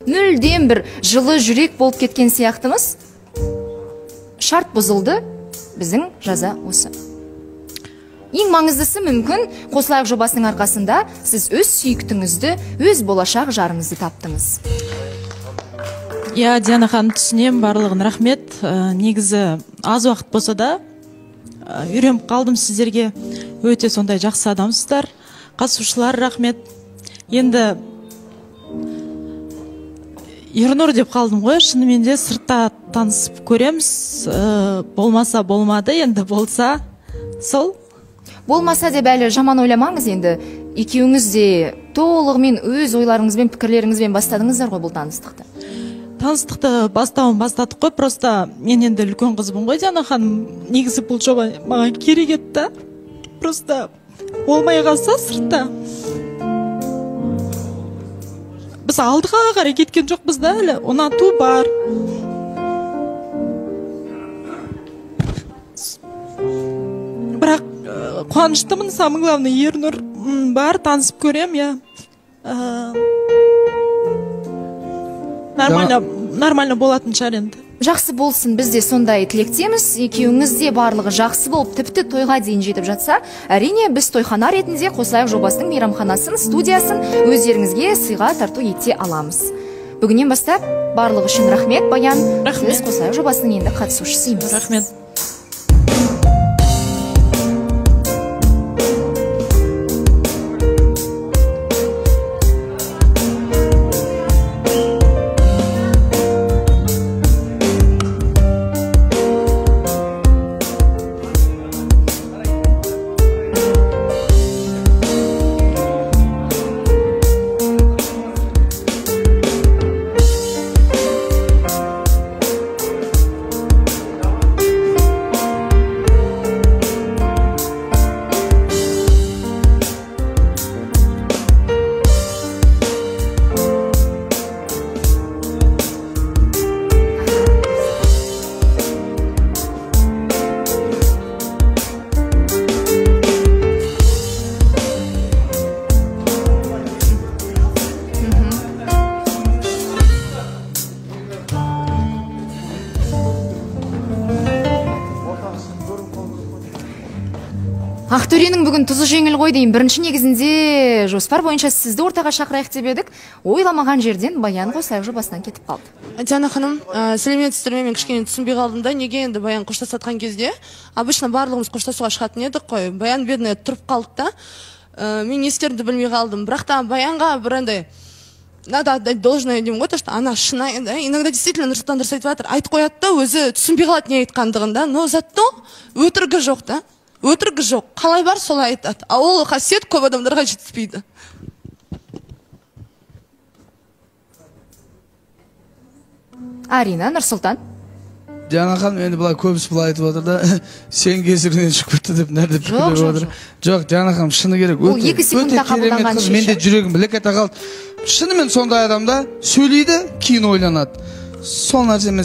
мүлдем бір жылы жүрек болып кеткен сияқтымыз. Шарт бұзылды, біздің жаза осы. Ең маңыздысы мүмкін Қосылайық жобасының арқасында сіз өз сүйіктіңізді, өз болашақ жарыңызды таптыңыз. Диана ханым, түсінем, барлығын рахмет. Негізі аз уақыт болса да үйреніп қалдым сіздерге. Өте сондай жақсы адамсыздар. Қатысушылар рахмет. Енді Ернұр деп қалдым ғой, шынымен де сыртта танысып көреміз. Болмаса болмады, енді болса сол. Болмаса деп әлі жаман ойламаңыз, енді екеуіңіз де толығымен өз ойларыңызбен, пікірлеріңізбен бастадыңыздар ғой бұл таныстықты. Таныстықты бастадық қой, просто мен енді үлкен қызбын ғой, Диана ханым. Негізі бұл жоба маған керек еді. Просто болмай қалса сыртта. Біз алдыға қарай кеткен жоқпыз да әлі, ұнату бар. Бірақ қуаныштымын, самый главный Ернұр бар, танысып көрем, я. Нормально болатын шығар енді. Жақсы болсын, біз де сондай тілектеміз. Екеуіңіз де барлығы жақсы болып, тіпті тойға дейін жетіп жатса, әрине біз тойхана ретінде Қосылайық жобасының мейрамханасын, студиясын өздеріңізге сыйға тарту ете аламыз. Бүгіннен бастап барлығы үшін рахмет, Баян. Сіз Қосылайық жобасының енді қатысушысымыз. Рахмет. Ақтөренің бүгін тұзы жеңіл ғой дейін. Бірінші негізінде жоспар бойынша сізді ортаға шақырайық деп едік. Ойламаған жерден Баян Қосылайық жобасынан кетіп қалды. Диана ханым, сәлеметсіздер ме? Мен кішкене түсінбей қалдым да, неге енді Баян қоштасатқан кезде обычно барлығымыз қоштасуға шығатын едік қой. Баян бедная тұрып қалды да. Мен не істерімді білмей қалдым. Бірақ та Баянға бір андай надо отдать должное деймін ғой, то что она шынайы да. Иногда действительно Нұрсұлтан дұрыс айтып жатыр. Айтып қояды да, өзі түсінбей қалады не айтқандығын да. Но зато өтірігі жоқ да. Өтірігі жоқ, қалай бар солай айтады. А ол қасиет көп адамдарға жетіспейді. Арина, Нұрсұлтан. Диана ханым, енді бұлай көбісі бұлай айтып отыр да, сен кесірінен шығып кетті деп нәрді пікірлеп отыр. Жоқ, Диана ханым, шыны керек. Ол 2 секундта қабылданған шешім. Менде жүрегім білек ете қалды. Шынымен сондай адамда сөйлейді, кейін ойланады. Сол нәрсемен